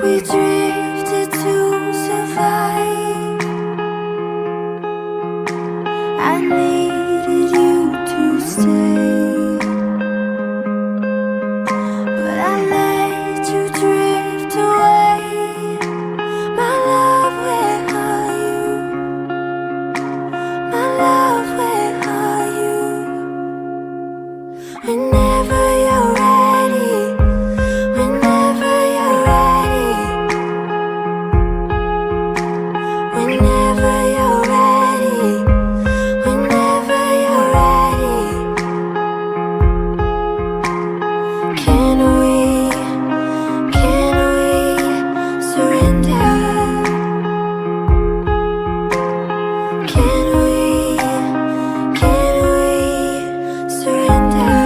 We drifted to survive. I needed you to stay, but I let you drift away. My love, where are you? My love, where are you? Whenever you're ready, whenever you're ready, whenever you're ready, whenever you're ready. Can we surrender? Can we surrender?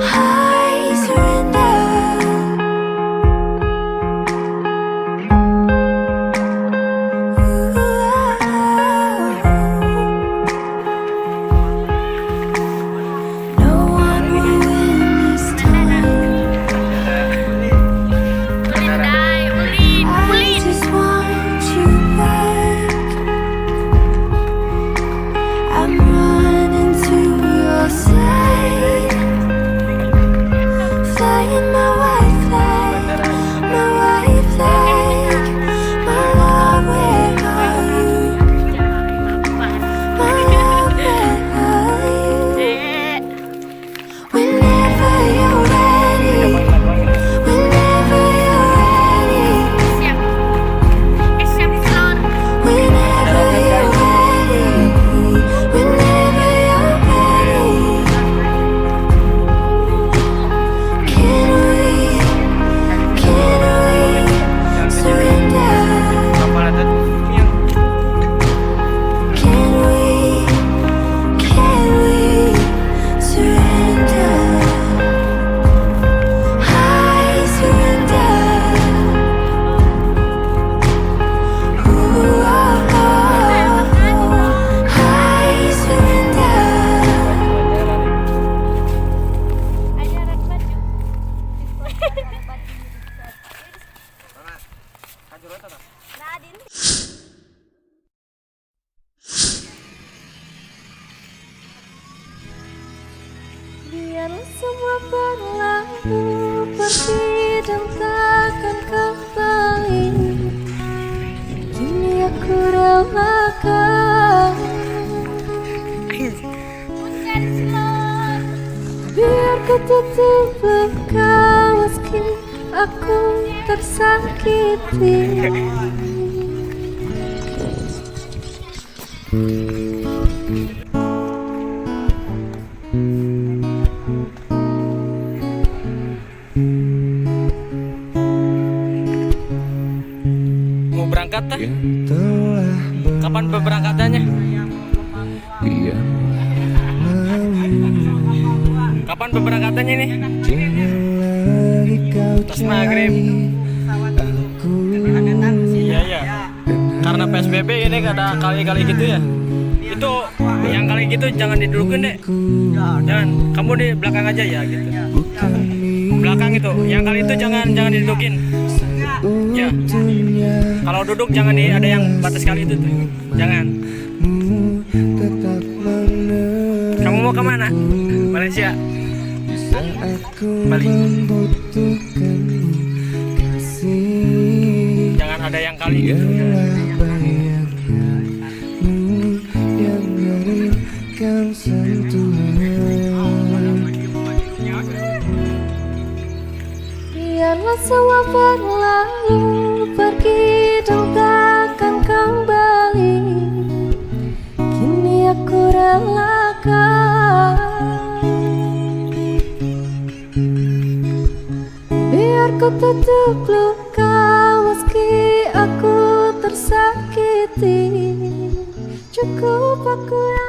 I surrender. No one will win this time. I just want you back. I'm running to your side, flying my white flag, my white flag. My love, where are you? My love, where are you? Whenever you're ready, whenever you're ready, whenever you're ready, whenever you're ready. Can we surrender? Can we surrender? I surrender. Ooh, oh, oh, I surrender. Biarlah semua berlalu, pergi dan takkan kembali. Kini aku relakan. Biar ku tetap bekal meski aku tersakiti. Mau berangkat tah? Kapan berangkatannya? Kapan berangkatannya nih? Tas maghrib. Iya iya. Karena PSBB ini ada kali-kali gitu ya. Itu yang kali gitu jangan didudukin deh. Jangan. Kamu di belakang aja ya gitu. Belakang itu. Yang kali itu jangan didudukin. Ya. Kalau duduk jangan ada yang batas kali itu tuh. Jangan. Kamu mau kemana? Malaysia. Bali. Jangan ada yang kali gitu. Biarlah semua berlalu, pergi dan takkan kembali. Kini aku relakan. Aku tutup luka meski aku tersakiti. Cukup aku yang